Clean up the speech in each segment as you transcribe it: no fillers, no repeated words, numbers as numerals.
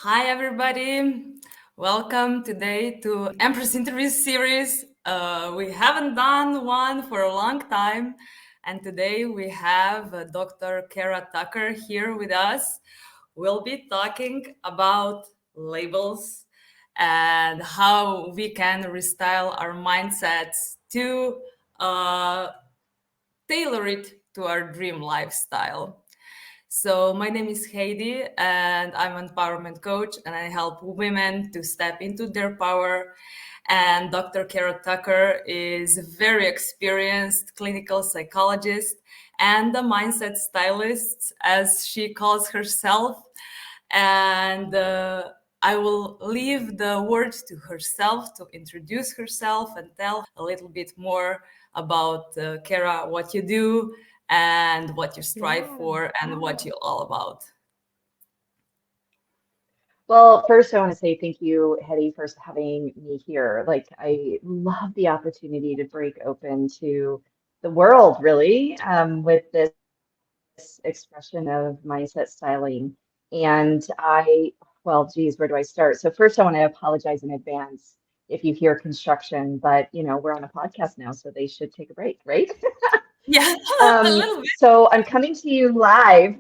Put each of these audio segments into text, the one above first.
Hi, everybody. Welcome today to Empress interview series. We haven't done one for a long time, and today we have Dr. Cara Tucker here with us. We'll be talking about labels and how we can restyle our mindsets to uh, tailor it to our dream lifestyle. So, my name is Hejdi, and I'm an empowerment coach, and I help women to step into their power. And Dr. Cara Tucker is a very experienced clinical psychologist and a mindset stylist, as she calls herself. And I will leave the words to herself to introduce herself and tell a little bit more about Cara, what you do, and what you strive Yeah. for, and what you're all about. Well, first, I want to say thank you, Hetty, for having me here. Like, I love the opportunity to break open to the world, really, with this expression of mindset styling. And well, geez, where do I start? So first, I want to apologize in advance if you hear construction, but we're on a podcast now, so they should take a break, right? Yeah, a little bit. So I'm coming to you live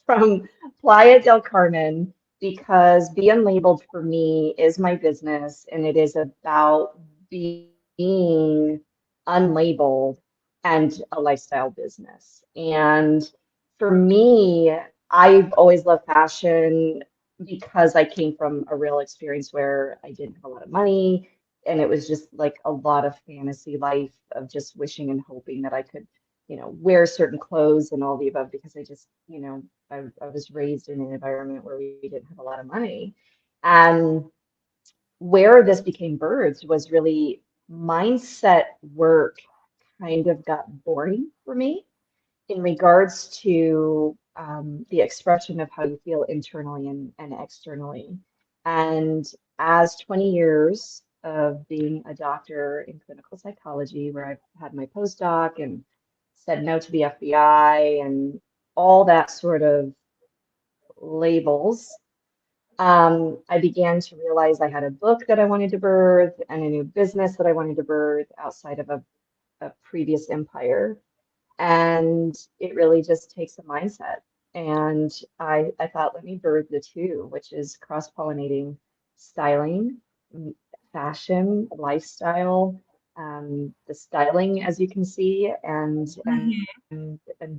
from Playa del Carmen because Be Unlabeled for me is my business and it is about being unlabeled and a lifestyle business. And for me, I've always loved fashion because I came from a real experience where I didn't have a lot of money and it was just like a lot of fantasy life of just wishing and hoping that I could wear certain clothes and all the above because I just, I was raised in an environment where we didn't have a lot of money. And where this became birds was really mindset work kind of got boring for me in regards to the expression of how you feel internally and externally. And as 20 years of being a doctor in clinical psychology, where I've had my postdoc and said no to the FBI and all that sort of labels, I began to realize I had a book that I wanted to birth and a new business that I wanted to birth outside of a previous empire. And it really just takes a mindset. And I thought, let me birth the two, which is cross-pollinating styling, fashion, lifestyle, the styling, as you can see, and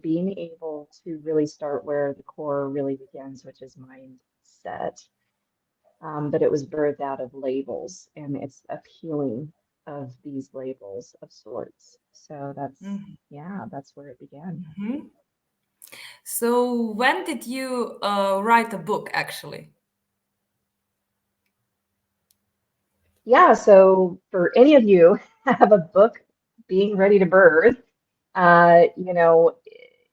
being able to really start where the core really begins, which is mindset. But it was birthed out of labels, and it's a peeling of these labels of sorts. So yeah, that's where it began. Mhm. So, when did you write a book actually? Yeah, so for any of you have a book being ready to birth, uh, you know,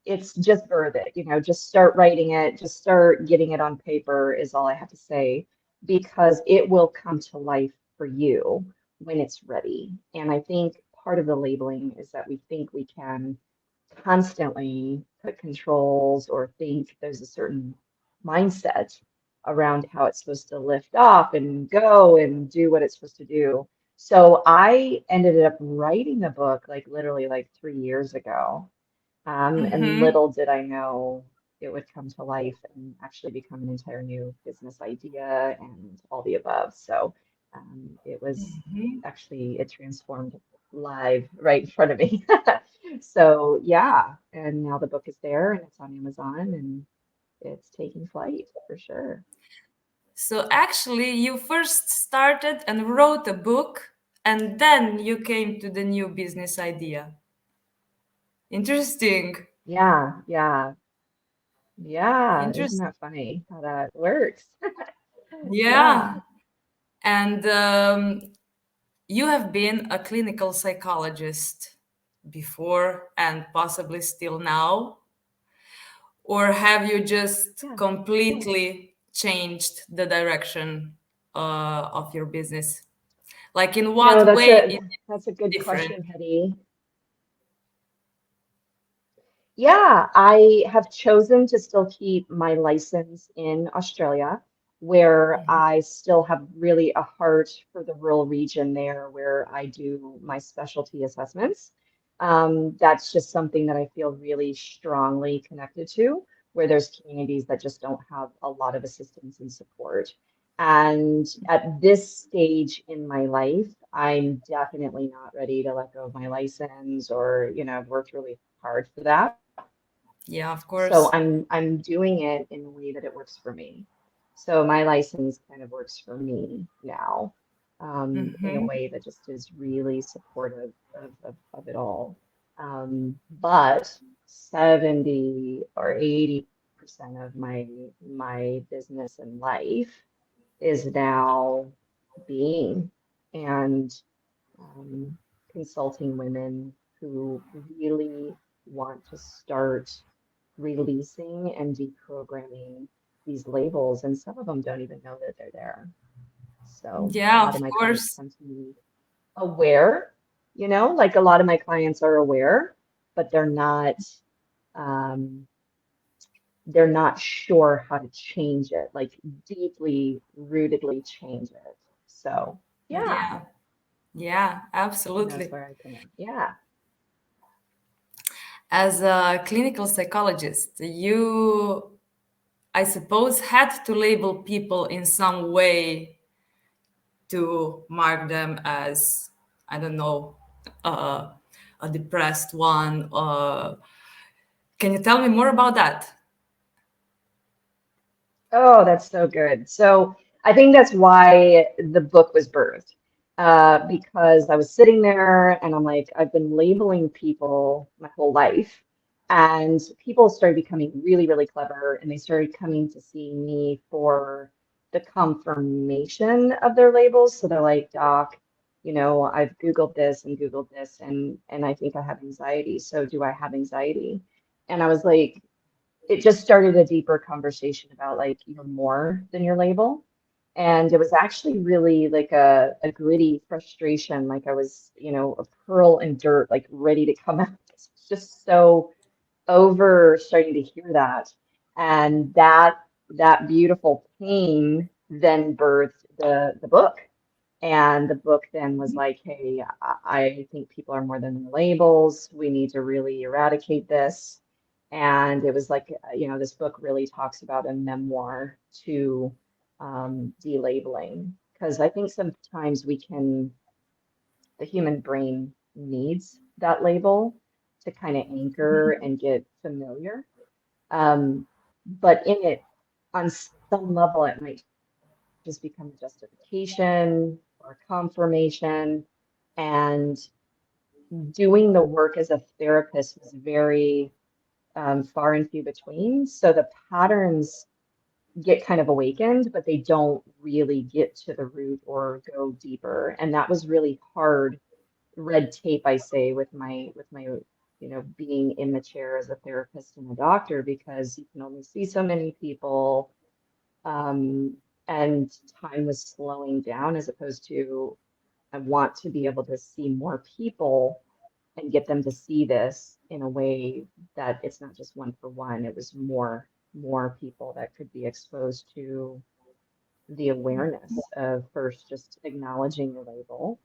it's just birth it, just start writing it, just start getting it on paper is all I have to say, because it will come to life for you when it's ready. And I think part of the labeling is that we think we can constantly put controls or think there's a certain mindset around how it's supposed to lift off and go and do what it's supposed to do. So I ended up writing the book like literally like 3 years ago. And Mm-hmm. little did I know it would come to life and actually become an entire new business idea and all the above. So it was Mm-hmm. actually, it transformed live right in front of me. So yeah, and now the book is there and it's on Amazon and it's taking flight for sure. So, actually, you first started and wrote a book, and then you came to the new business idea. Interesting. Yeah, yeah, yeah. Isn't Interesting. that funny how that works? Yeah. Yeah. And you have been a clinical psychologist before and possibly still now, or have you just Yeah. completely changed the direction of your business? Like, in No, what way is it that's a good different? question, Hetty. Yeah, I have chosen to still keep my license in Australia. where I still have really a heart for the rural region there where I do my specialty assessments. That's just something that I feel really strongly connected to, where there's communities that just don't have a lot of assistance and support. And at this stage in my life, I'm definitely not ready to let go of my license or, I've worked really hard for that. Yeah, of So course. I'm doing it in a way that it works for me. So my license kind of works for me now, in a way that just is really supportive of it all. But 70 or 80% of my business and life is now being and um, consulting women who really want to start releasing and deprogramming these labels, and some of them don't even know that they're there. So a Yeah, lot of of my clients course. come to me aware, like a lot of my clients are aware, but um, they're not sure how to change it, like deeply rootedly change it. So yeah, Yeah, yeah, and that's absolutely. where I come in. Yeah. As a clinical psychologist, you, I suppose, had to label people in some way to mark them as, I don't know, uh, a depressed one. Can you tell me more about that? Oh, that's so good. So I think that's why the book was birthed, because I was sitting there and I'm like, I've been labeling people my whole life, and people started becoming really, really clever, and they started coming to see me for the confirmation of their labels. So they're like, Doc, I've Googled this and Googled this, and I think I have anxiety. So do I have anxiety? And I was like, it just started a deeper conversation about like you're more than your label. And it was actually really like a gritty frustration, like I was, a pearl in dirt, like ready to come out. It's just so over starting to hear that. And that beautiful pain then birthed the book. And the book then was like, hey, I think people are more than the labels. We need to really eradicate this. And it was like, this book really talks about a memoir to delabeling. Because I think sometimes the human brain needs that label to kind of anchor and get familiar. But in it, on some level, it might just become a justification or a confirmation. And doing the work as a therapist was very far and few between. So the patterns get kind of awakened, but they don't really get to the root or go deeper. And that was really hard red tape, I say, with my being in the chair as a therapist and a doctor, because you can only see so many people, um, and time was slowing down as opposed to I want to be able to see more people and get them to see this in a way that it's not just one for one. It was more people that could be exposed to the awareness of first just acknowledging the label,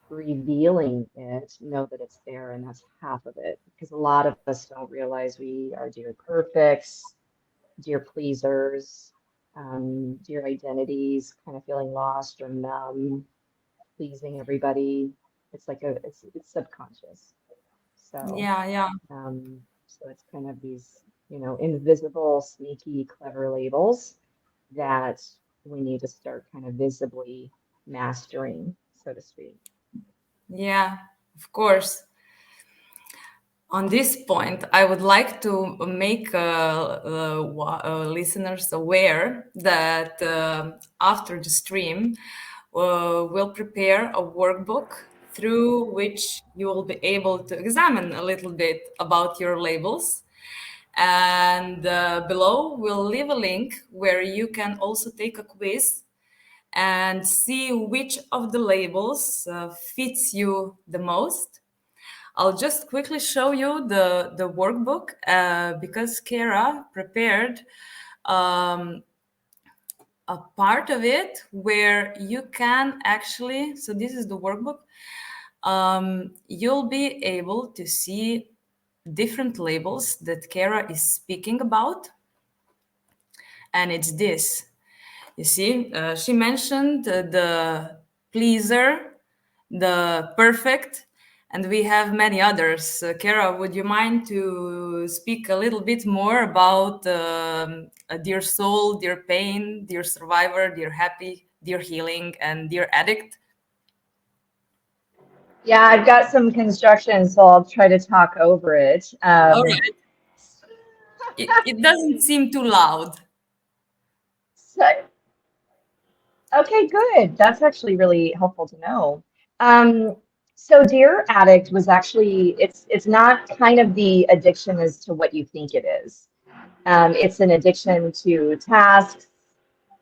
revealing it, know that it's there, and that's half of it. Because a lot of us don't realize we are dear perfects, dear pleasers, dear identities, kind of feeling lost or numb, pleasing everybody. It's subconscious. So Yeah, yeah. so it's kind of these, invisible, sneaky, clever labels that we need to start kind of visibly mastering, so to speak. Yeah, of course. On this point, I would like to make listeners aware that after the stream, we'll prepare a workbook through which you will be able to examine a little bit about your labels. And below, we'll leave a link where you can also take a quiz and see which of the labels fits you the most. I'll just quickly show you the workbook because Kara prepared um, a part of it where you can actually, so this is the workbook, you'll be able to see different labels that Cara is speaking about. And it's this. You see, she mentioned the pleaser, the perfect, and we have many others. Cara, would you mind to speak a little bit more about Dear Soul, Dear Pain, Dear Survivor, Dear Happy, Dear Healing, and Dear Addict? Yeah, I've got some construction, so I'll try to talk over it. All right. It doesn't seem too loud. So, okay, good. That's actually really helpful to know. Um, so Dear Addict was actually, it's not kind of the addiction as to what you think it is. It's an addiction to tasks.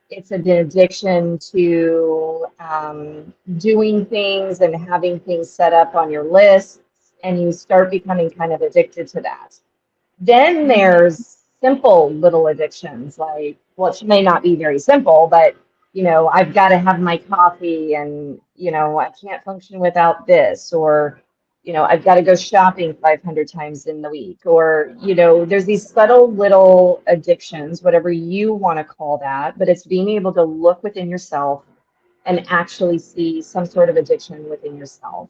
It's an addiction to doing things and having things set up on your lists, and you start becoming kind of addicted to that. Then Mhm. there's simple little addictions, like, well, it may not be very simple, but I've got to have my coffee and, I can't function without this, or, I've got to go shopping 500 times in the week, or, there's these subtle little addictions, whatever you want to call that, but it's being able to look within yourself and actually see some sort of addiction within yourself.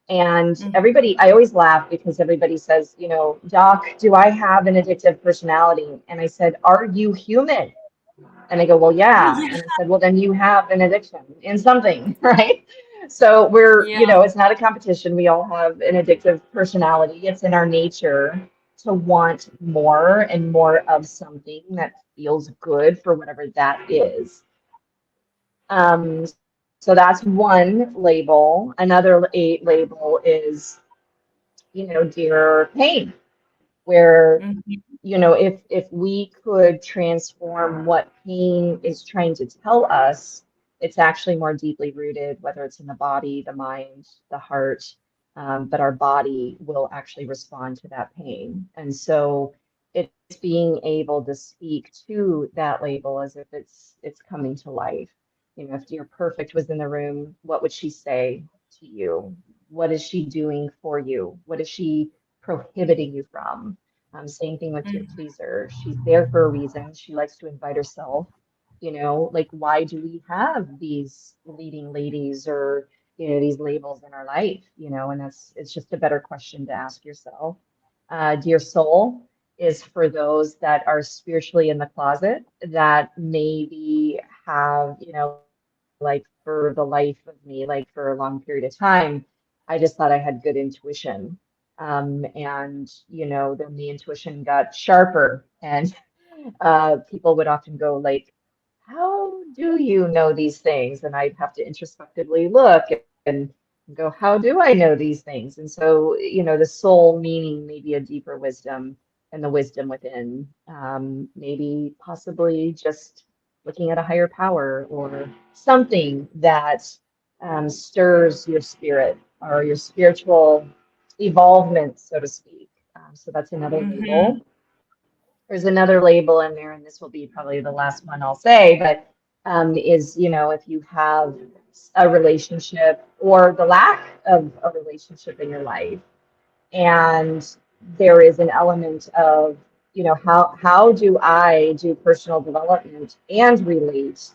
And everybody, I always laugh because everybody says, Doc, do I have an addictive personality? And I said, are you human? And they go, well, yeah. Yeah. And I said, well, then you have an addiction in something, right? So we're, Yeah. it's not a competition. We all have an addictive personality. It's in our nature to want more and more of something that feels good for whatever that is. So that's one label. Another label is, dear pain, where Mhm. if we could transform what pain is trying to tell us, it's actually more deeply rooted, whether it's in the body, the mind, the heart, but our body will actually respond to that pain. And so it's being able to speak to that label as if it's coming to life. If Dear Perfect was in the room, what would she say to you? What is she doing for you? What is she prohibiting you from? Same thing with Dear Pleaser. She's there for a reason. She likes to invite herself. Like, why do we have these leading ladies or, these labels in our life? And it's just a better question to ask yourself. Dear Soul is for those that are spiritually in the closet that maybe have, like for the life of me, like for a long period of time, I just thought I had good intuition. And then the intuition got sharper, and people would often go like, how do you know these things? And I'd have to introspectively look and go, how do I know these things? And so, the soul meaning maybe a deeper wisdom and the wisdom within, maybe possibly just looking at a higher power or something that stirs your spirit or your spiritual evolvement, so to speak. So that's another Mhm. label. There's another label in there, and this will be probably the last one I'll say, but is, if you have a relationship or the lack of a relationship in your life, and there is an element of, how do I do personal development and relate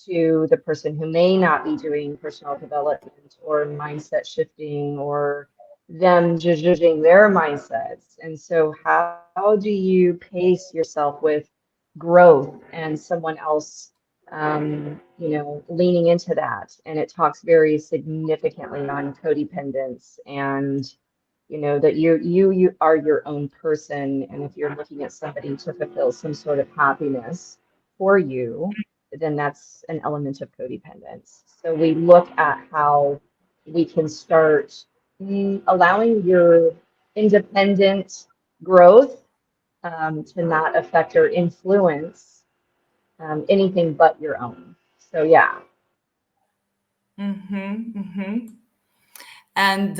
to the person who may not be doing personal development or mindset shifting or them judging their mindsets. And so how do you pace yourself with growth and someone else leaning into that? And it talks very significantly on codependence and that you are your own person, and if you're looking at somebody to fulfill some sort of happiness for you, then that's an element of codependence. So we look at how we can start allowing your independent growth to not affect or influence anything but your own. So yeah. Mhm. Mhm. And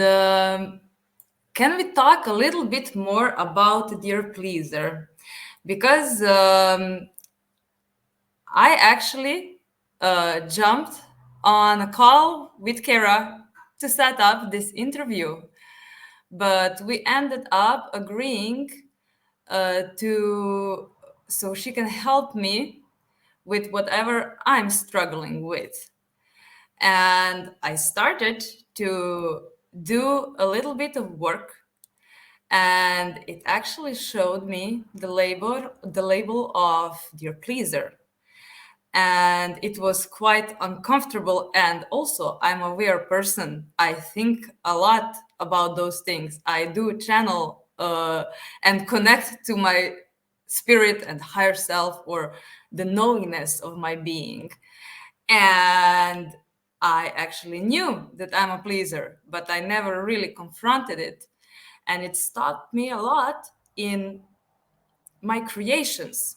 can we talk a little bit more about Dear Pleaser? Because I actually jumped on a call with Kara to set up this interview, but we ended up agreeing to so she can help me with whatever I'm struggling with. And I started to do a little bit of work, and it actually showed me the label of dear pleaser, and it was quite uncomfortable. And also, I'm a aware person, I think a lot about those things. I do channel and connect to my spirit and higher self, or the knowingness of my being. And I actually knew that I'm a pleaser, but I never really confronted it. And it taught me a lot in my creations.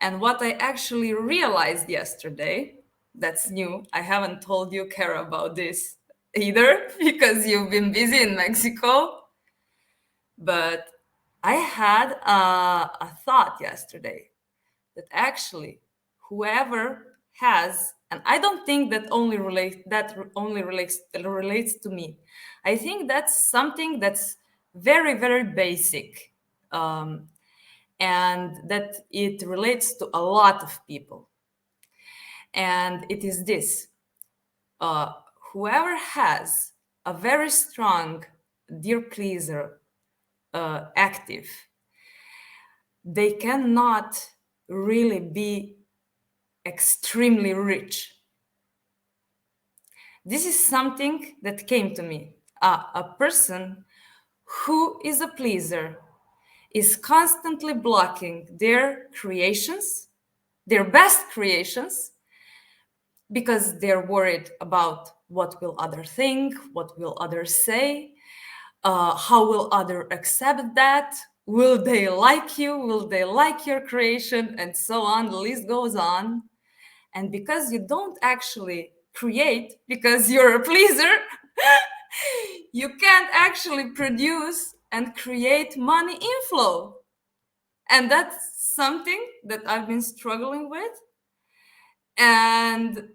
And what I actually realized yesterday, that's new. I haven't told you, Kara, about this either, because you've been busy in Mexico. But I had a thought yesterday that actually whoever has, and I don't think that only relates to me. I think that's something that's very, very basic. Um, and that it relates to a lot of people. And it is this: uh, whoever has a very strong dear pleaser active, they cannot really be extremely rich. This is something that came to me. A person who is a pleaser is constantly blocking their creations, their best creations, because they're worried about what will others think, what will others say, how will others accept that, will they like you, will they like your creation, and so on. The list goes on. And because you don't actually create, because you're a pleaser, you can't actually produce and create money inflow. And that's something that I've been struggling with. And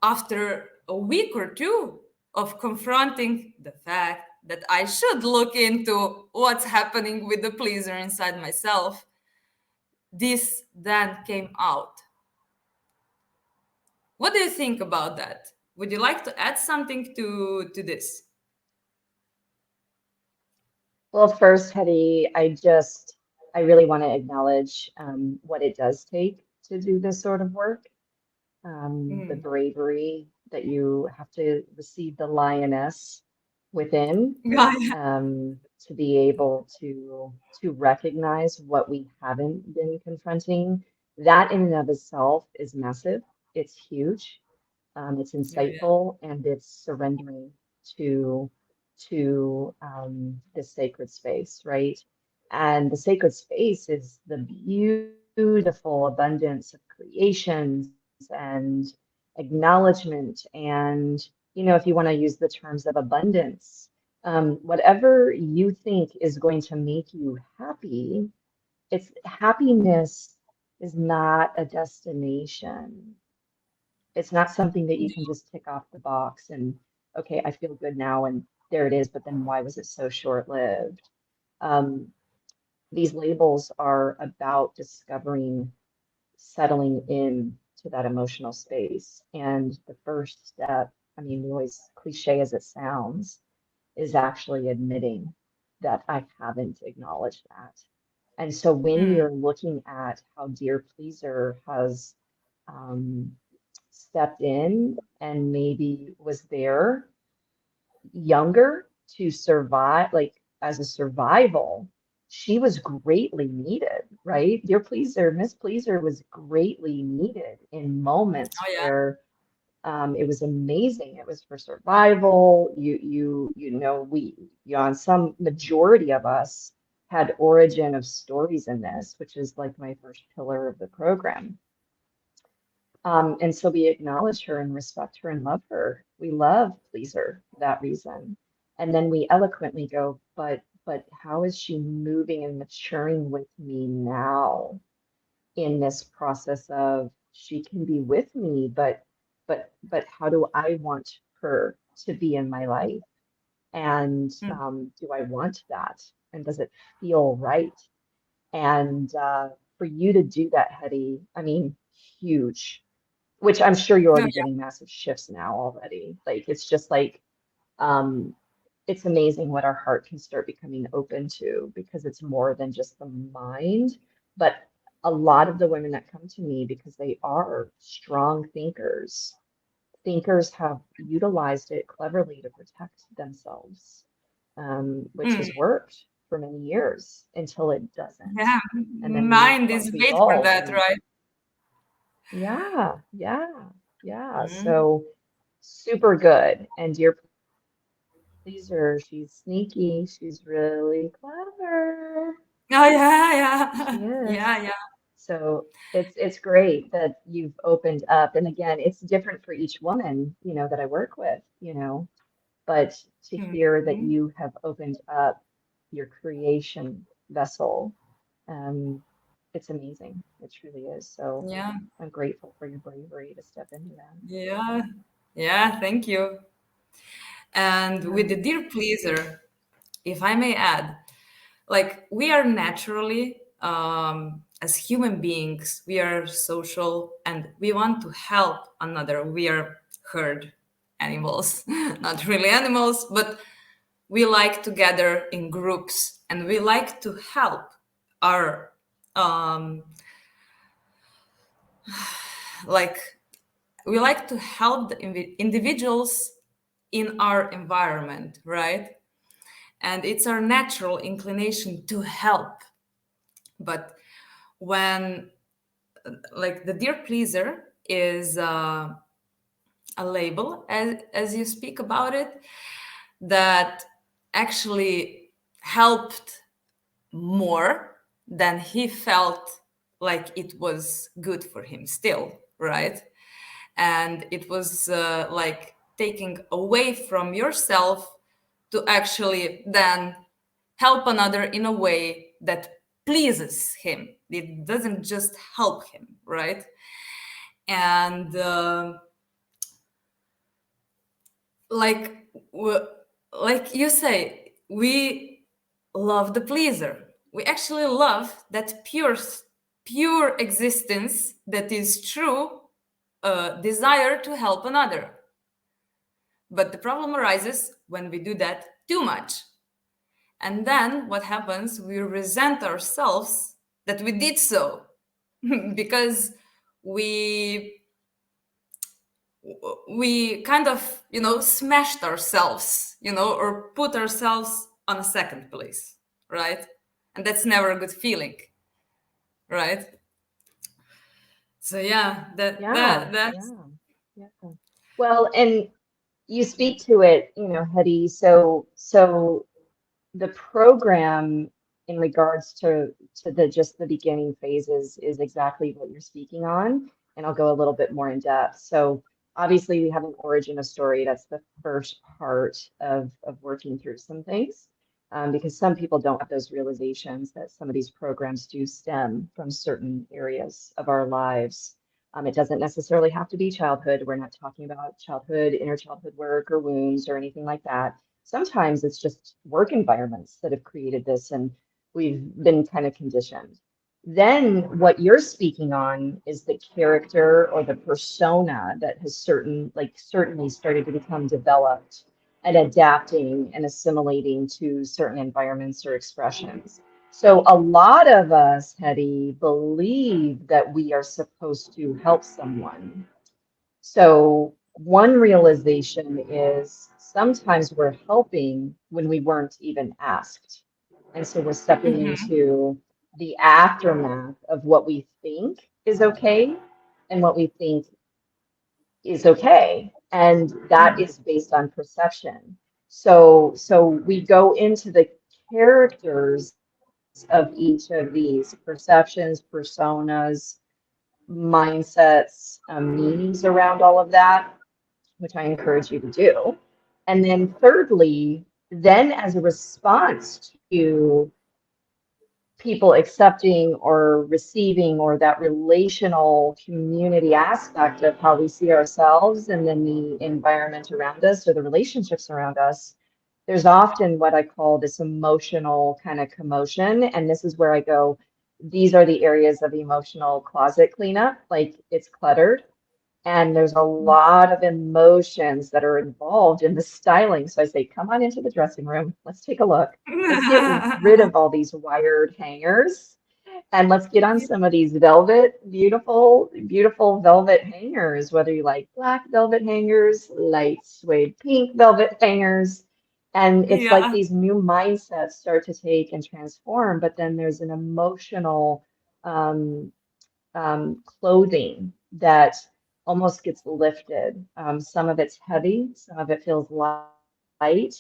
after a week or two of confronting the fact that I should look into what's happening with the pleaser inside myself, this then came out. What do you think about that? Would you like to add something to this? Well, first, Hedi, I really want to acknowledge what it does take to do this sort of work, the Mm. bravery that you have to receive the lioness within, Yeah, yeah, to be able to recognize what we haven't been confronting. That in and of itself is massive. It's huge. It's yeah, yeah. insightful, and it's surrendering to the sacred space, right? And the sacred space is the beautiful abundance of creations and acknowledgement. And if you want to use the terms of abundance, whatever you think is going to make you happy, it's happiness is not a destination. It's not something that you can just tick off the box and, okay, I feel good now, and there it is, but then why was it so short-lived? Um, these labels are about discovering, settling in to that emotional space. And the first step, I mean, always cliche as it sounds, is actually admitting that I haven't acknowledged that. And so when Mm. you're looking at how Dear Pleaser has um, stepped in and maybe was there younger to survive, like as a survival, she was greatly needed, right? Dear Pleaser, Miss Pleaser was greatly needed in moments Oh, yeah. where it was amazing. It was for survival. On some majority of us had origin of stories in this, which is like my first pillar of the program. And so we acknowledge her and respect her and love her. We love Pleaser for that reason. And then we eloquently go, but how is she moving and maturing with me now in this process of she can be with me, but how do I want her to be in my life? And Mm. do I want that? And does it feel right? And for you to do that, Hedy, I mean, huge, which I'm sure you're No, already getting massive shifts now already. Like it's just like um, it's amazing what our heart can start becoming open to because it's more than just the mind. But a lot of the women that come to me because they are strong thinkers, thinkers have utilized it cleverly to protect themselves, which yeah. has worked for many years until it doesn't. Yeah, And then we mind want is to made for evolve. that, And right? yeah, yeah, yeah. Mm. So super good. And dear pleaser, she's sneaky. She's really clever. Oh yeah, yeah, She is. yeah, yeah. So it's great that you've opened up. And again, it's different for each woman, that I work with, but to hear that Mhm. you have opened up your creation vessel, um, it's amazing. It truly is. So Yeah, I'm grateful for your bravery to step into that. yeah, yeah. Thank you. And Yeah. with the dear pleaser, if I may add, like we are naturally, as human beings, we are social and we want to help another. We are herd animals, not really animals, but we like to gather in groups and we like to help our um, like we like to help the individuals in our environment, right? And it's our natural inclination to help. But when, like, the dear pleaser is a label, as you speak about it, that actually helped more than he felt like it was good for him still, right? And it was like taking away from yourself to actually then help another in a way that pleases him. It doesn't just help him, right? And like like you say, we love the pleaser. We actually love that pure existence that is true desire to help another. But the problem arises when we do that too much. And then what happens? We resent ourselves that we did so because we we kind of, smashed ourselves, or put ourselves on a second place, right? And that's never a good feeling, right? So yeah, Yeah. that's Yeah. Yeah. Well, and you speak to it, Hedy. So the program in regards to the just the beginning phases is exactly what you're speaking on, and I'll go a little bit more in depth. So obviously we have an origin of story. That's the first part of working through some things, because some people don't have those realizations that some of these programs do stem from certain areas of our lives. It doesn't necessarily have to be childhood. We're not talking about childhood, inner childhood work or wounds or anything like that. Sometimes it's just work environments that have created this, and we've been kind of conditioned. Then what you're speaking on is the character or the persona that has certainly started to become developed and adapting and assimilating to certain environments or expressions. So a lot of us, Hetty, believe that we are supposed to help someone. So one realization is sometimes we're helping when we weren't even asked. And so we're stepping Mhm. into the aftermath of what we think is okay and what we think is okay. And that is based on perception. So we go into the characters of each of these perceptions, personas, mindsets, meanings around all of that, which I encourage you to do. And then thirdly, then as a response to people accepting or receiving, or that relational community aspect of how we see ourselves and then the environment around us or the relationships around us, there's often what I call this emotional kind of commotion. And this is where I go, these are the areas of emotional closet cleanup. Like it's cluttered and there's a lot of emotions that are involved in the styling. So I say, come on into the dressing room. Let's take a look. Let's get rid of all these wired hangers and let's get on some of these velvet, beautiful, beautiful velvet hangers, whether you like black velvet hangers, light suede pink velvet hangers. And it's like Yeah, these new mindsets start to take and transform, but then there's an emotional um, clothing that almost gets lifted. Some of it's heavy, some of it feels light,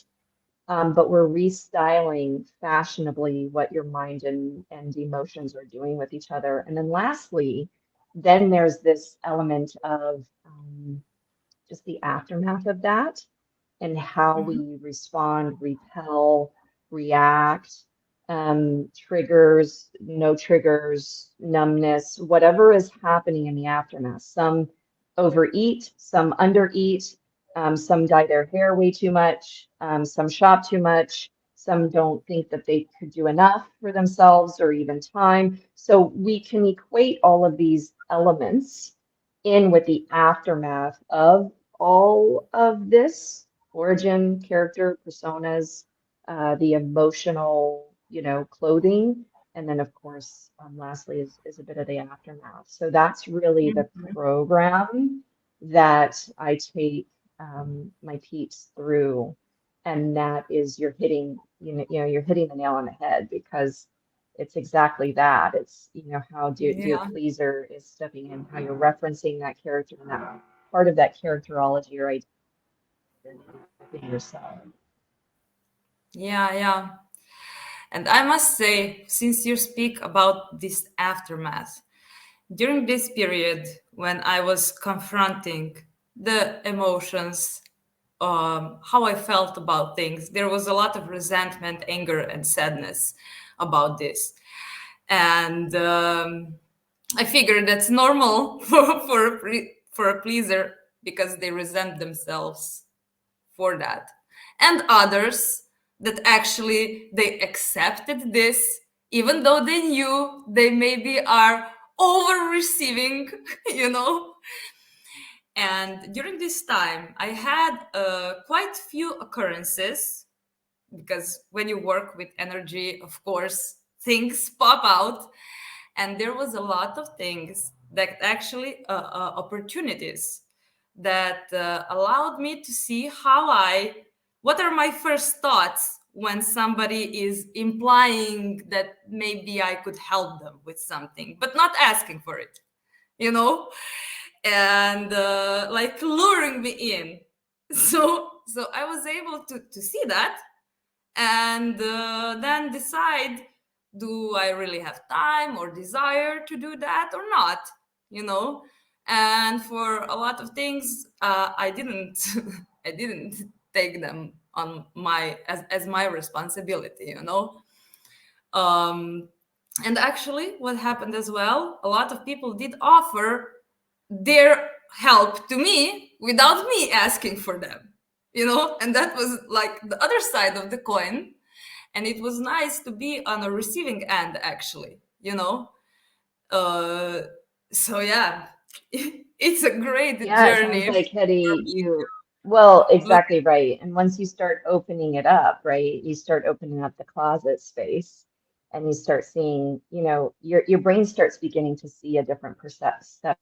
but we're restyling fashionably what your mind and emotions are doing with each other. And then lastly, then there's this element of just the aftermath of that and how mhm, we respond, repel, react, triggers, no triggers, numbness, whatever is happening in the aftermath. Some overeat, some undereat, some dye their hair way too much, some shop too much, some don't think that they could do enough for themselves or even time. So we can equate all of these elements in with the aftermath of all of this origin, character, personas, the emotional, clothing. And then, of course, lastly, is a bit of the aftermath. So that's really the mhm. program that I take my peeps through. And that is you're hitting the nail on the head because it's exactly that. It's, how dear Yeah, pleaser is stepping in, how you're referencing that character and that part of that characterology or identity within yourself. yeah, yeah. And I must say, since you speak about this aftermath, during this period when I was confronting the emotions, how I felt about things, there was a lot of resentment, anger, and sadness about this. And I figured that's normal for a pleaser because they resent themselves for that. And others that actually they accepted this even though they knew they maybe are over receiving, you know. And during this time I had quite few occurrences because when you work with energy, of course things pop out, and there was a lot of things that actually opportunities that allowed me to see what are my first thoughts when somebody is implying that maybe I could help them with something but not asking for it, you know, and like luring me in. So I was able to see that and then decide, do I really have time or desire to do that or not, you know. And for a lot of things I didn't I didn't take them on my as my responsibility, you know. um, and actually what happened as well, a lot of people did offer their help to me without me asking for them, you know. And that was like the other side of the coin, and it was nice to be on a receiving end actually, you know. uh so yeah, it's a great Yeah, it sounds journey like, for Hedy, me well, to look. exactly right. And once you start opening it up, right, you start opening up the closet space and you start seeing, your brain starts beginning to see a different perception,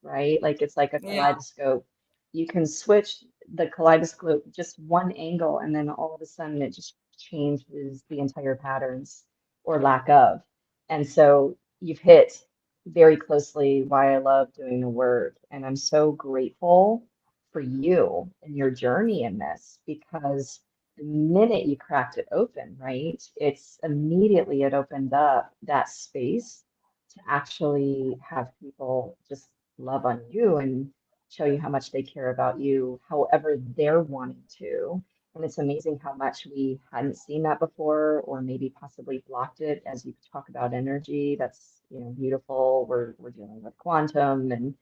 right? Like it's like a Yeah, kaleidoscope. You can switch the kaleidoscope just one angle, and then all of a sudden it just changes the entire patterns or lack of. And so you've hit very closely why I love doing the work. And I'm so grateful for you and your journey in this because the minute you cracked it open, right, it's immediately it opened up that space to actually have people just love on you and show you how much they care about you, however they're wanting to. And it's amazing how much we hadn't seen that before, or maybe possibly blocked it. As you talk about energy, that's, beautiful. We're dealing with quantum and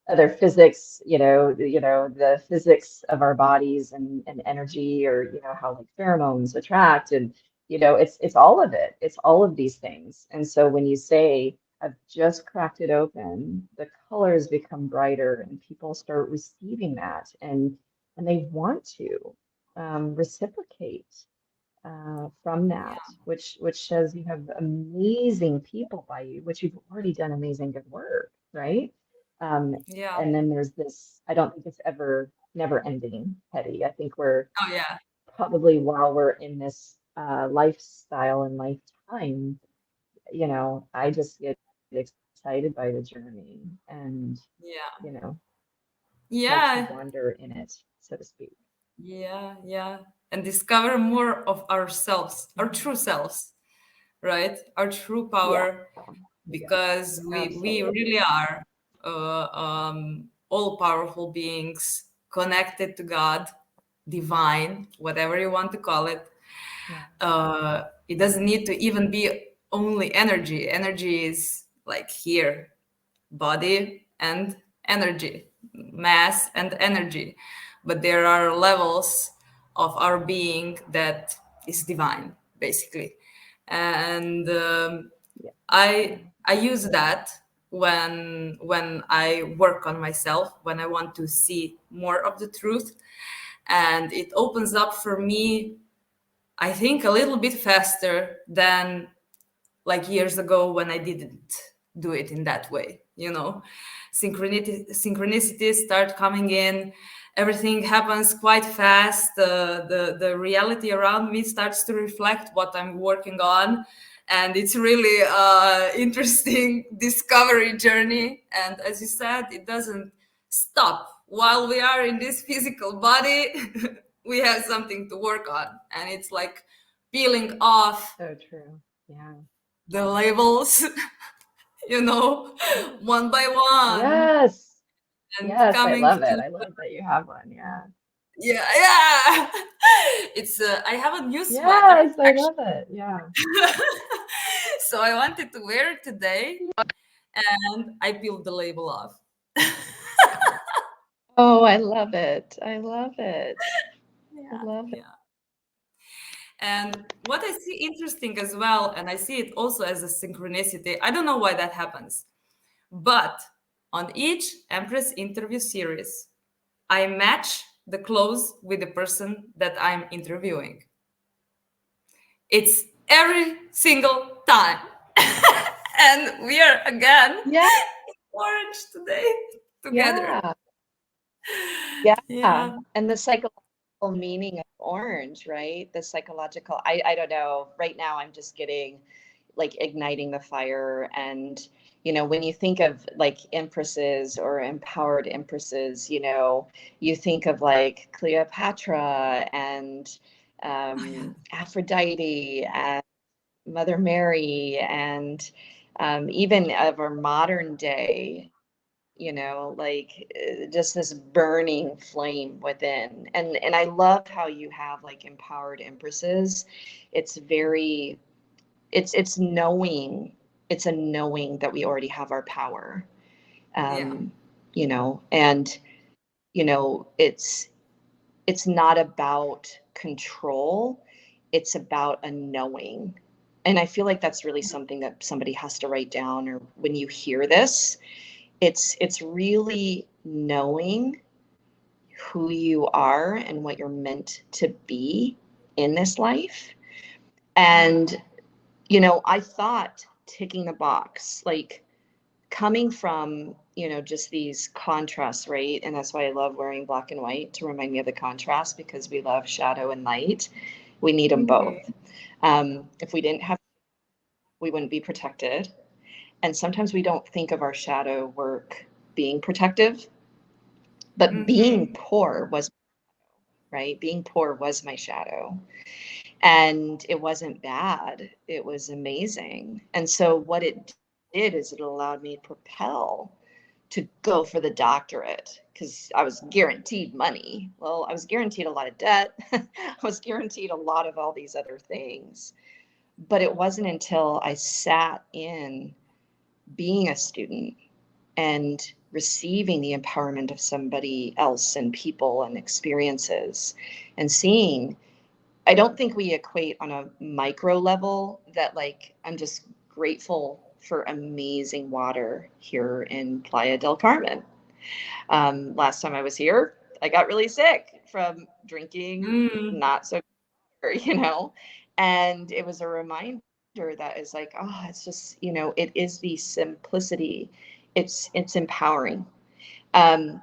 other physics, the physics of our bodies and energy, or how like pheromones attract, and it's all of it. It's all of these things. And so when you say, I've just cracked it open, the colors become brighter and people start receiving that, and they want to reciprocate from that, Yeah. which shows you have amazing people by you, which you've already done amazing good work, right? Um, Yeah. and then there's this, I don't think it's ever never ending, Hejdi. I think we're Oh, yeah. probably, while we're in this lifestyle and lifetime, I just get excited by the journey and, Yeah. you know, like to Yeah. wander in it, so to speak. Yeah. Yeah. And discover more of ourselves, our Mhm. true selves, right? Our true Yeah, power, yeah, because we absolutely. really are all powerful beings connected to God, divine, whatever you want to call it. Yeah, It doesn't need to even be only energy. Energy is like here, body and energy, mass and energy. But there are levels of our being that is divine, basically. And yeah, I yeah, I use that when I work on myself, when I want to see more of the truth, and it opens up for me, I think, a little bit faster than like years ago when I didn't do it in that way. Synchronicities start coming in. Everything happens quite fast. The reality around me starts to reflect what I'm working on, and it's really interesting discovery journey. And as you said, it doesn't stop while we are in this physical body. We have something to work on, and it's like peeling off so true. Yeah. the labels, one by one, Yes. and Yes, I coming love to it. I love that you have one. Yeah. yeah, yeah. It's I have a new sweater Yes, I love it. Yeah. actually, so I wanted to wear it today, and I peeled the label off. Oh, I love it. I love it. I Yeah, love it. yeah. And what I see interesting as well, and I see it also as a synchronicity. I don't know why that happens, but on each Empress interview series, I match the clothes with the person that I'm interviewing. It's every single time. And we are again Yeah, orange today together. yeah, yeah. Yeah. And the psychological meaning of orange, right? The psychological, I don't know. Right now, I'm just getting like igniting the fire. And, when you think of like empresses or empowered empresses, you think of like Cleopatra and Oh, yeah. Aphrodite and Mother Mary, and even of our modern day, like just this burning flame within. And I love how you have like empowered empresses. It's very, it's knowing, it's a knowing that we already have our power. Yeah. Um, and it's not about control, it's about a knowing. And I feel like that's really something that somebody has to write down, or when you hear this, it's really knowing who you are and what you're meant to be in this life. Yeah. And I thought ticking the box, like coming from, just these contrasts, right? And that's why I love wearing black and white, to remind me of the contrast, because we love shadow and light. We need them both. Mhm. If we didn't have, we wouldn't be protected. And sometimes we don't think of our shadow work being protective, but being Mhm. poor was, right? Being poor was my shadow. And it wasn't bad, it was amazing. And so what it did is it allowed me to propel to go for the doctorate because I was guaranteed money. Well, I was guaranteed a lot of debt. I was guaranteed a lot of all these other things. But it wasn't until I sat in being a student and receiving the empowerment of somebody else and people and experiences and seeing, I don't think we equate on a micro level that, like, I'm just grateful for amazing water here in Playa del Carmen. Last time I was here, I got really sick from drinking Mm, not so good, and it was a reminder that is like, oh, it's just, it is the simplicity. It's empowering. Um,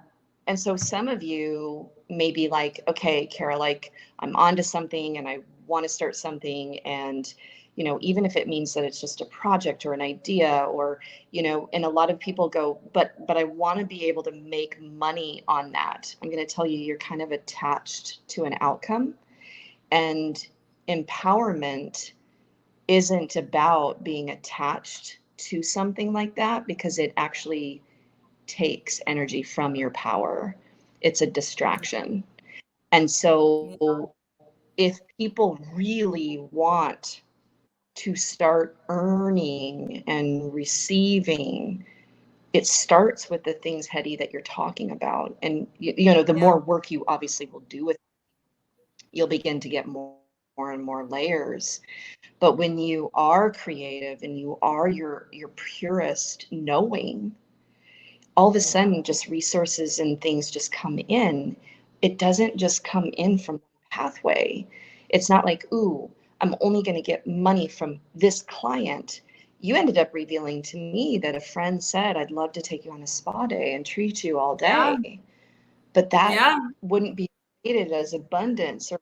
and so some of you may be like, okay, Cara, like I'm onto something and I want to start something. And, even if it means that it's just a project or an idea or, and a lot of people go, but I want to be able to make money on that. I'm going to tell you, you're kind of attached to an outcome, and empowerment isn't about being attached to something like that because it actually takes energy from your power. It's a distraction. And yeah, so if people really want to start earning and receiving, it starts with the things, Hejdi, that you're talking about. And, the yeah, more work you obviously will do with it, you'll begin to get more and more layers. But when you are creative and you are your purest knowing, all of a yeah, sudden just resources and things just come in. It doesn't just come in from one pathway. It's not like, ooh, I'm only going to get money from this client. You ended up revealing to me that a friend said, I'd love to take you on a spa day and treat you all yeah, day. But that yeah, wouldn't be created as abundance or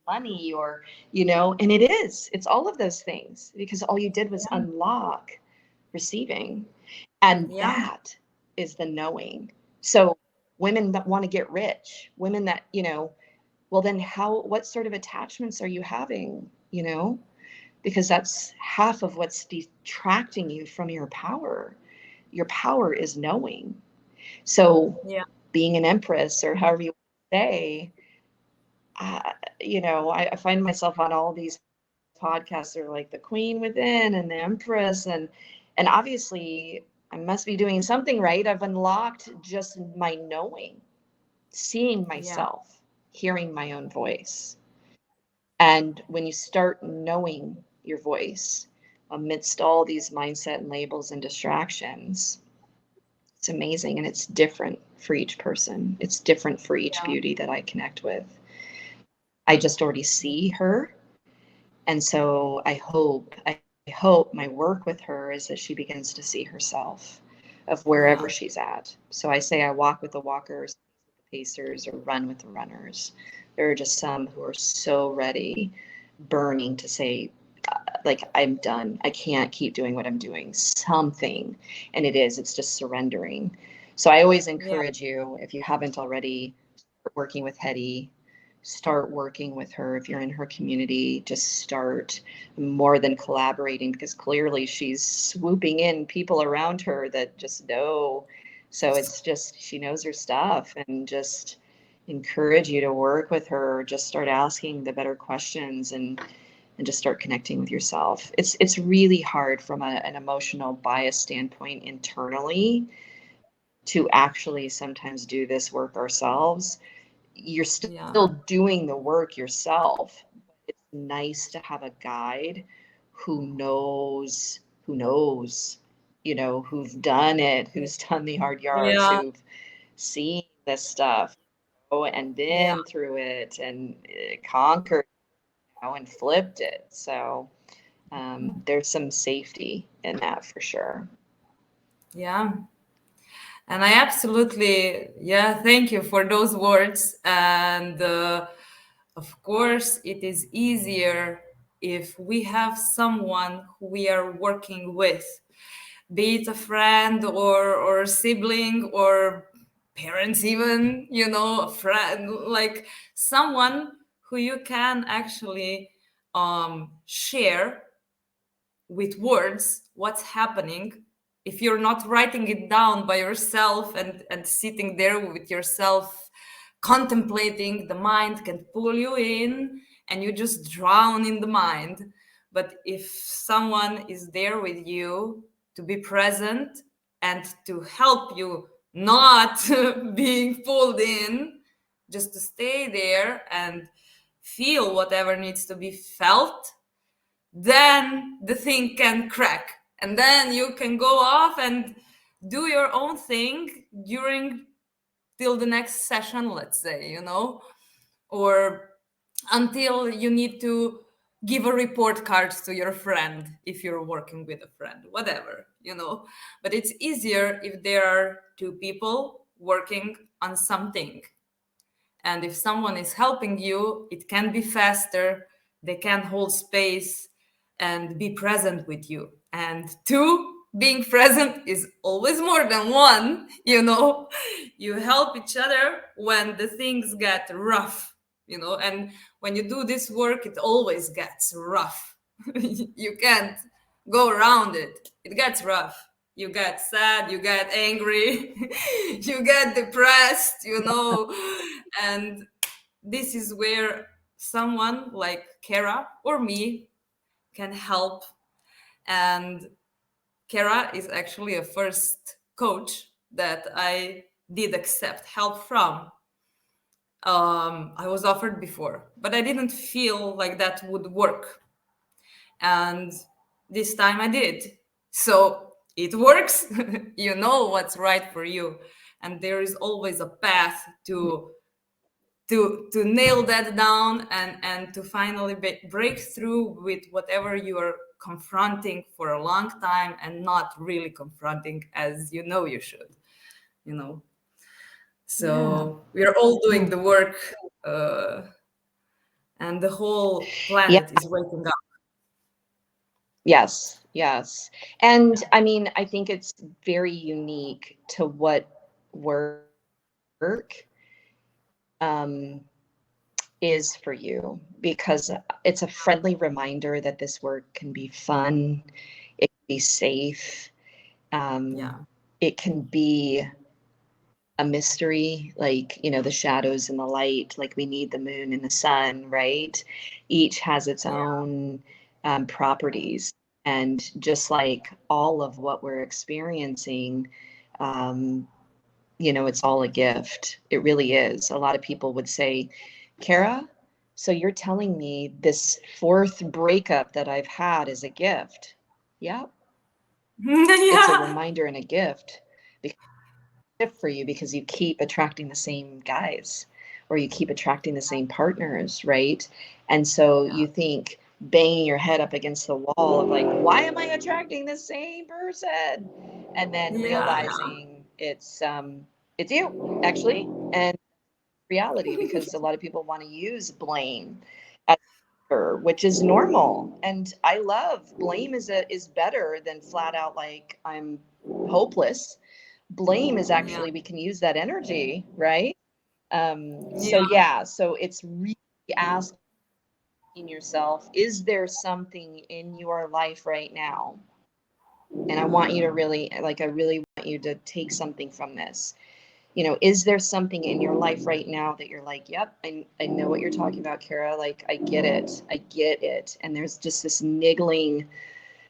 money or, and it's all of those things because all you did was unlock receiving. And yeah, that is the knowing. So women that want to get rich, women that, well, then what sort of attachments are you having, because that's half of what's detracting you from your power. Your power is knowing. So yeah, being an empress, or however you say, uh, I find myself on all these podcasts that are like the queen within and the empress, and obviously I must be doing something right. I've unlocked just my knowing, seeing yeah, myself, hearing my own voice. And when you start knowing your voice amidst all these mindset and labels and distractions, it's amazing, and it's different for each person. It's different for each yeah, beauty that I connect with. I just already see her. And so I hope my work with her is that she begins to see herself of wherever yeah, she's at. So I say I walk with the walkers, the pacers, or run with the runners. There are just some who are so ready, burning to say, like, I'm done. I can't keep doing what I'm doing. Something. And it's just surrendering. So I always yeah, encourage you, if you haven't already, working with Hejdi, start working with her. If you're in her community, just start, more than collaborating, because clearly she's swooping in people around her that just know. So it's just, she knows her stuff, and just encourage you to work with her. Just start asking the better questions, and just start connecting with yourself. It's really hard from an emotional bias standpoint internally to actually sometimes do this work ourselves. You're still yeah, doing the work yourself. It's nice to have a guide who knows, who's done it, who's done the hard yards, yeah, who've seen this stuff, and yeah, been through it, and conquered, and flipped it. So there's some safety in that for sure. yeah. And I absolutely, yeah, thank you for those words. And of course, it is easier if we have someone who we are working with, be it a friend or a sibling or parents, even, a friend, like someone who you can actually share with words what's happening, if you're not writing it down by yourself and sitting there with yourself contemplating, the mind can pull you in and you just drown in the mind. But if someone is there with you to be present and to help you not being pulled in, just to stay there and feel whatever needs to be felt, then the thing can crack. And then you can go off and do your own thing during till the next session, let's say, or until you need to give a report card to your friend if you're working with a friend, whatever. But it's easier if there are two people working on something. And if someone is helping you, it can be faster. They can hold space and be present with you. And two, being present is always more than one. You help each other when the things get rough, and when you do this work, it always gets rough. You can't go around it. It gets rough. You get sad, you get angry, you get depressed, and this is where someone like Cara or me can help. And Cara is actually a first coach that I did accept help from. I was offered before, but I didn't feel like that would work. And this time I did. So it works. You know what's right for you. And there is always a path to nail that down and to finally break through with whatever you are confronting for a long time and not really confronting as you should. So we are all doing the work, and the whole Yeah. planet is waking up. Yes. Yes. And I mean, I think it's very unique to what work is for you, because it's a friendly reminder that this work can be fun, it can be safe, it can be a mystery, like, the shadows and the light, like we need the moon and the sun, right? Each has its own properties. And just like all of what we're experiencing, it's all a gift. It really is. A lot of people would say, Cara, so you're telling me this fourth breakup that I've had is a gift? Yeah. It's a reminder and a gift for you, because you keep attracting the same guys, or you keep attracting the same partners, right? And so you think, banging your head up against the wall of like, why am I attracting the same person? And then realizing it's you, actually, and reality, because a lot of people want to use blame as which is normal. And I love blame is better than flat out like I'm hopeless. Blame is actually, we can use that energy, right? So it's really asking yourself, is there something in your life right now? And I want you to really, I really want you to take something from this. Is there something in your life right now that you're like, yep, I know what you're talking about, Cara. Like, I get it. And there's just this niggling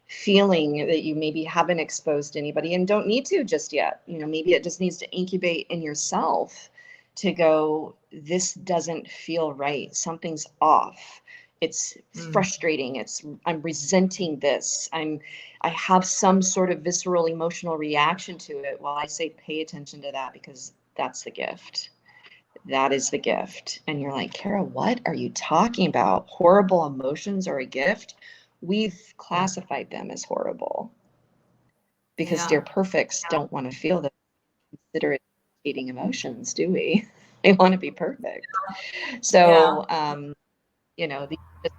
feeling that you maybe haven't exposed to anybody and don't need to just yet. Maybe it just needs to incubate in yourself to go, this doesn't feel right. Something's off. It's frustrating. I'm resenting this. I have some sort of visceral emotional reaction to it. Well, I say pay attention to that, because that's the gift. That is the gift. And you're like, Cara, what are you talking about? Horrible emotions are a gift? We've classified them as horrible because dear perfects don't want to feel the considerate hating emotions, do we? They want to be perfect. So,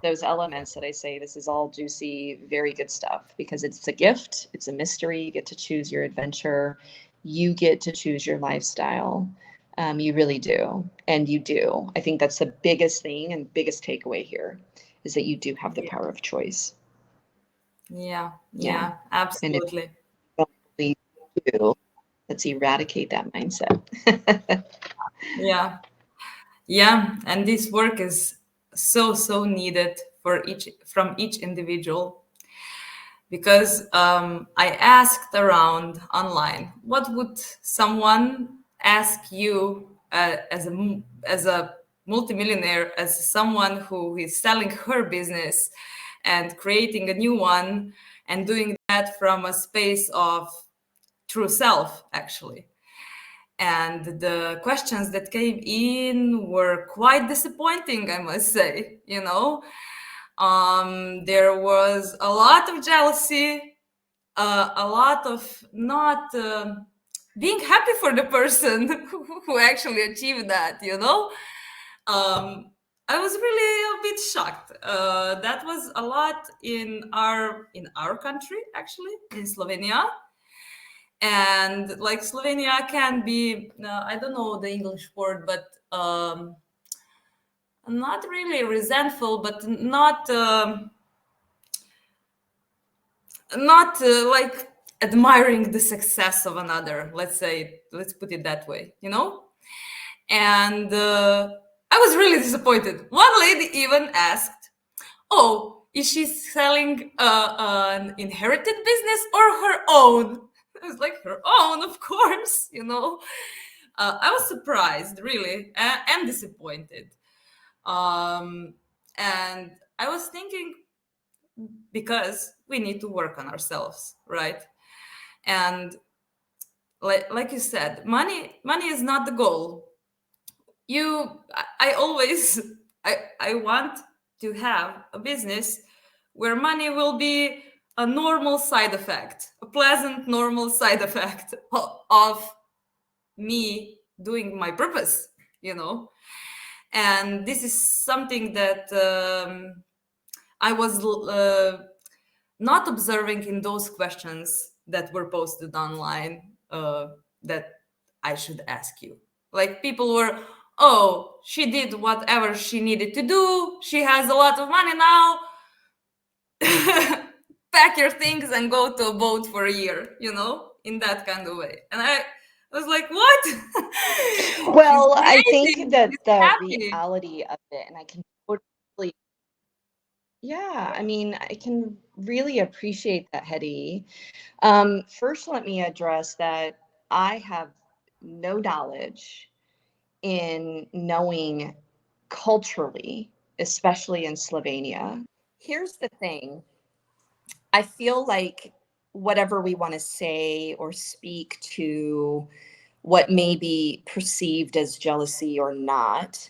those elements that I say, this is all juicy, very good stuff, because it's a gift. It's a mystery. You get to choose your adventure. You get to choose your lifestyle. You really do. And you do. I think that's the biggest thing and biggest takeaway here, is that you do have the power of choice. Yeah, absolutely. And if you don't believe to, let's eradicate that mindset. Yeah. Yeah, and this work is so needed for each individual, because I asked around online, what would someone ask you, as a multimillionaire, as someone who is selling her business and creating a new one, and doing that from a space of true self, actually. And the questions that came in were quite disappointing, I must say. There was a lot of jealousy, a lot of not being happy for the person who actually achieved that. I was really a bit shocked. That was a lot in our country, actually, in Slovenia. And like, Slovenia can be, I don't know the English word, but not really resentful, but not like admiring the success of another. Let's put it that way. And I was really disappointed. One lady even asked, "Oh, is she selling an inherited business or her own?" I was like, "Her own, of course." I was surprised, really, and disappointed. Um, and I was thinking, because we need to work on ourselves, right? And like you said, money is not the goal. I always I want to have a business where money will be a normal side effect, a pleasant normal side effect of me doing my purpose, you know. And this is something that I was not observing in those questions that were posted online, that I should ask you. Like, people were, "Oh, she did whatever she needed to do. She has a lot of money now. Pack your things and go to a boat for a year," in that kind of way. And I was like, "What?" She's Well, I think amazing. that She's the happy. reality of it, and I can totally, yeah, I mean, I can really appreciate that, Hedi. First, let me address that I have no knowledge in knowing culturally, especially in Slovenia. Here's the thing. I feel like whatever we want to say or speak to what may be perceived as jealousy or not,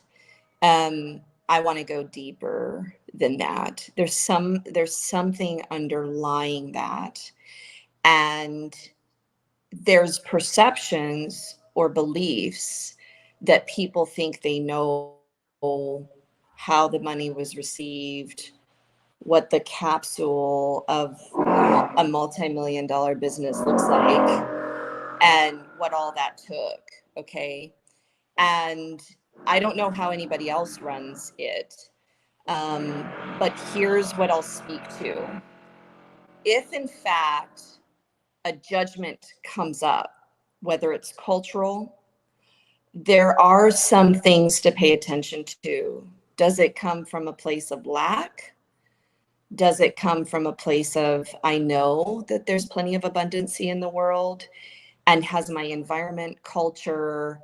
I want to go deeper than that. There's something underlying that. And there's perceptions or beliefs that people think they know how the money was received, what the capsule of a multi-million dollar business looks like, and what all that took. Okay. And I don't know how anybody else runs it. But here's what I'll speak to. If in fact a judgment comes up, whether it's cultural, there are some things to pay attention to. Does it come from a place of lack? Does it come from a place of, I know that there's plenty of abundancy in the world, and has my environment, culture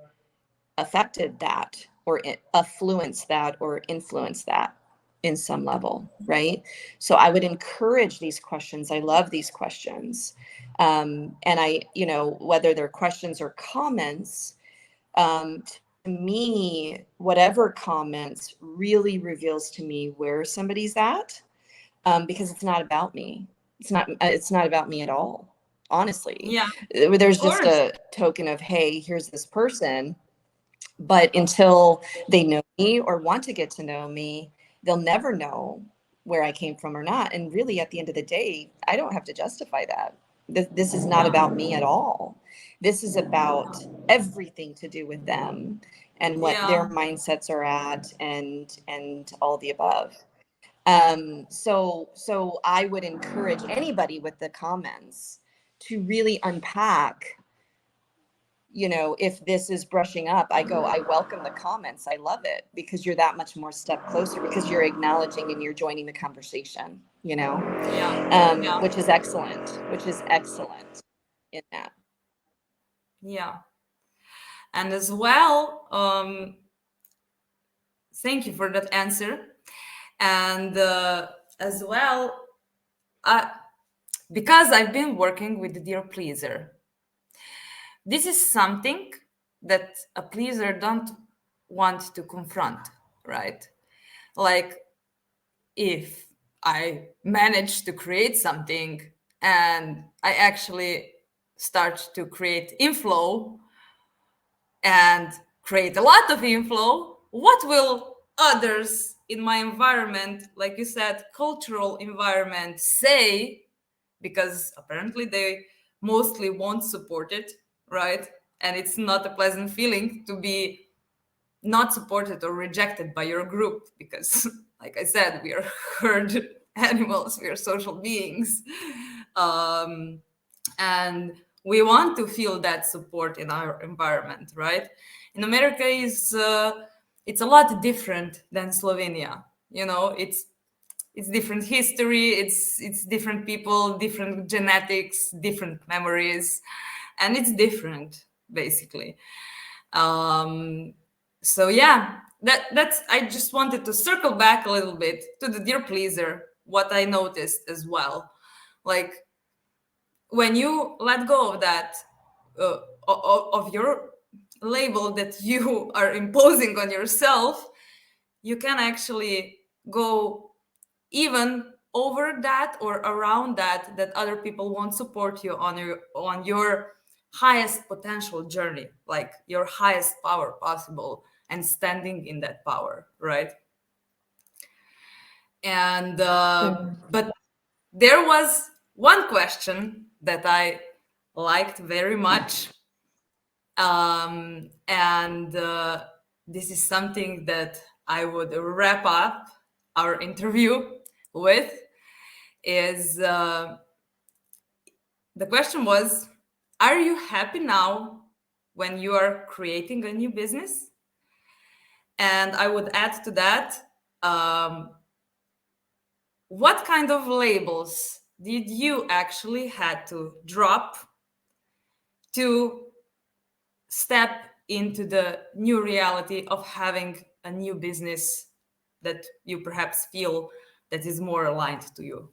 affected that, or affluenced that, or influenced that in some level, right? So I would encourage these questions. I love these questions. And whether they're questions or comments, to me, whatever comments really reveals to me where somebody's at, because it's not about me. It's not about me at all, honestly. Yeah, There's of just course. a token of, hey, here's this person, but until they know me or want to get to know me, they'll never know where I came from or not. And really, at the end of the day, I don't have to justify that. This is not about me at all. This is about everything to do with them and what Yeah. their mindsets are at, and all the above. So I would encourage anybody with the comments to really unpack, you know, if this is brushing up, I welcome the comments. I love it, because you're that much more step closer, because you're acknowledging and you're joining the conversation, you know, Yeah. which is excellent in that. Yeah. And as well, thank you for that answer. And as well, because I've been working with the dear pleaser, this is something that a pleaser don't want to confront, right? Like, if I manage to create something and I actually start to create inflow and create a lot of inflow, what will others in my environment, like you said, cultural environment, say? Because apparently they mostly won't support it, right? And it's not a pleasant feeling to be not supported or rejected by your group, because like I said, we are herd animals, we are social beings, and we want to feel that support in our environment, right? In America is it's a lot different than Slovenia. You know, it's different history, it's different people, different genetics, different memories, and it's different basically. um so yeah, that's I just wanted to circle back a little bit to the dear pleaser, what I noticed as well. Like, when you let go of that, of your label that you are imposing on yourself, you can actually go even over that or around that, that other people won't support you on your highest potential journey, like your highest power possible, and standing in that power, right? And but there was one question that I liked very much, and this is something that I would wrap up our interview with, is the question was, are you happy now when you are creating a new business? And I would add to that, um, what kind of labels did you actually had to drop to step into the new reality of having a new business that you perhaps feel that is more aligned to you?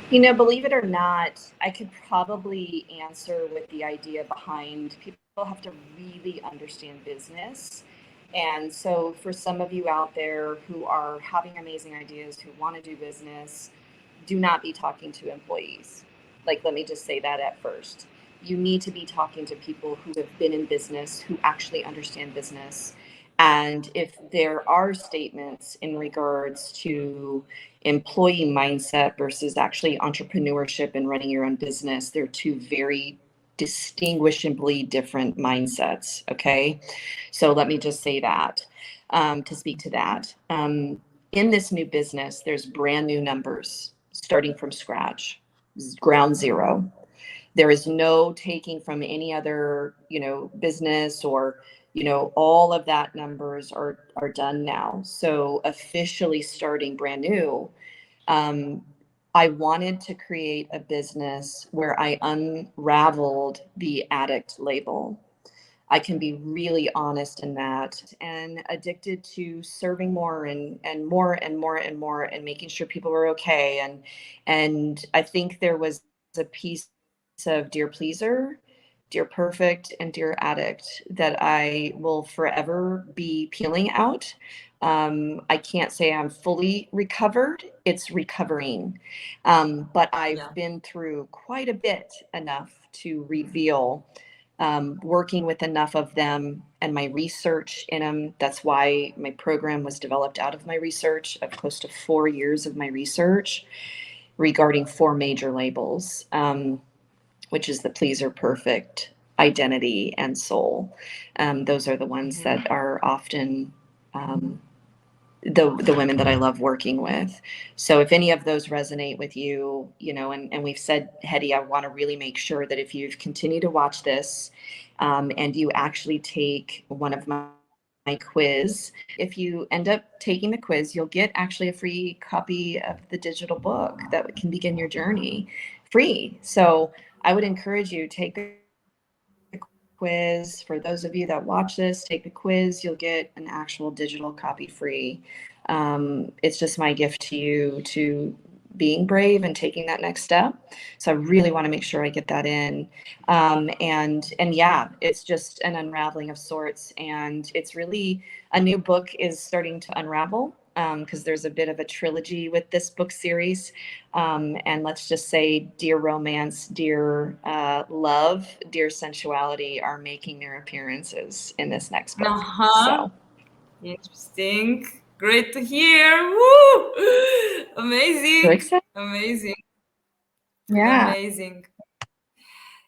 You know, believe it or not, I could probably answer with the idea behind people have to really understand business. And so, for some of you out there who are having amazing ideas, who want to do business, do not be talking to employees. Like, let me just say that at first. You need to be talking to people who have been in business, who actually understand business. And if there are statements in regards to employee mindset versus actually entrepreneurship and running your own business, they're two very distinguishably different mindsets. Okay. So let me just say that, to speak to that. In this new business, there's brand new numbers starting from scratch, ground zero. There is no taking from any other, you know, business or, you know, all of that numbers are done now. So officially starting brand new. um, I wanted to create a business where I unraveled the addict label. I can be really honest in that, and addicted to serving more and more and more and more and making sure people were okay. And I think there was a piece of dear pleaser, dear perfect, and dear addict that I will forever be peeling out. I can't say I'm fully recovered. It's recovering. But I've Yeah. been through quite a bit enough to reveal, working with enough of them and my research in them. That's why my program was developed out of my research of close to 4 years of my research regarding four major labels, which is the pleaser, perfect, identity, and soul. Those are the ones that are often the women that I love working with. So if any of those resonate with you, and we've said, Hejdi, I want to really make sure that if you've continued to watch this, and you actually take one of my quiz, if you end up taking the quiz, you'll get actually a free copy of the digital book that can begin your journey free. So I would encourage you, take the quiz. For those of you that watch this, take the quiz, you'll get an actual digital copy free. It's just my gift to you to being brave and taking that next step. So I really want to make sure I get that in. And yeah, it's just an unraveling of sorts. And it's really, a new book is starting to unravel, because there's a bit of a trilogy with this book series. And let's just say dear romance, dear love, dear sensuality are making their appearances in this next book. Uh-huh. So Interesting. Great to hear. Woo! so Amazing. excited. Amazing. Yeah. Amazing.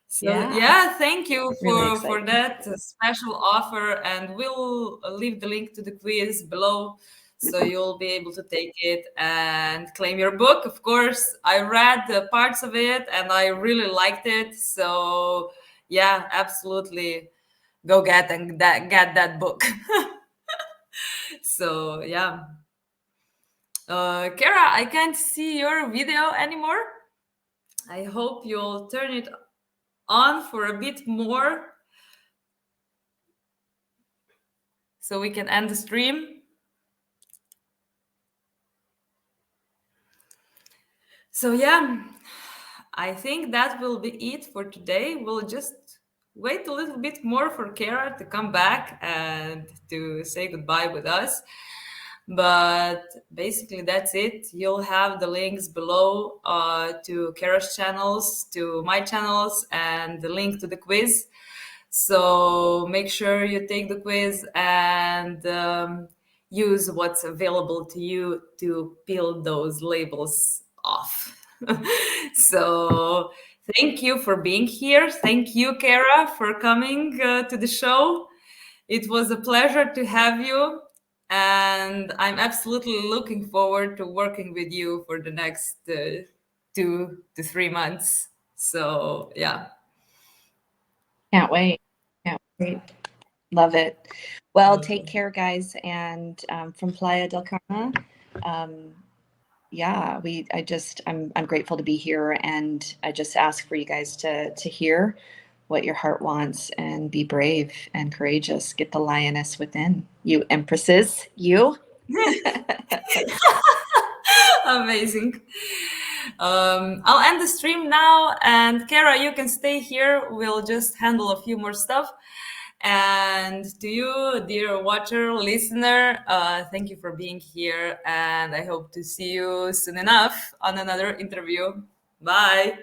So Yeah. yeah, thank you Really for exciting. that special offer, and we'll leave the link to the quiz below, so you'll be able to take it and claim your book. Of course, I read the parts of it and I really liked it. So yeah, absolutely, go get that book. So yeah, Cara, I can't see your video anymore. I hope you'll turn it on for a bit more so we can end the stream. So yeah, I think that will be it for today. We'll just wait a little bit more for Kara to come back and to say goodbye with us. But basically, that's it. You'll have the links below, to Kara's channels, to my channels, and the link to the quiz. So make sure you take the quiz and use what's available to you to peel those labels off. So thank you for being here. Thank you, Kara, for coming to the show. It was a pleasure to have you. And I'm absolutely looking forward to working with you for the next 2 to 3 months. So, yeah. Can't wait. Can't wait. Love it. Well, take care, guys. And from Playa del Carmen, um, yeah, I'm grateful to be here, and I just ask for you guys to hear what your heart wants and be brave and courageous. Get the lioness within you, empresses. You. Amazing. I'll end the stream now, and Kara, you can stay here. We'll just handle a few more stuff. And to you, dear watcher, listener, thank you for being here, and I hope to see you soon enough on another interview. Bye.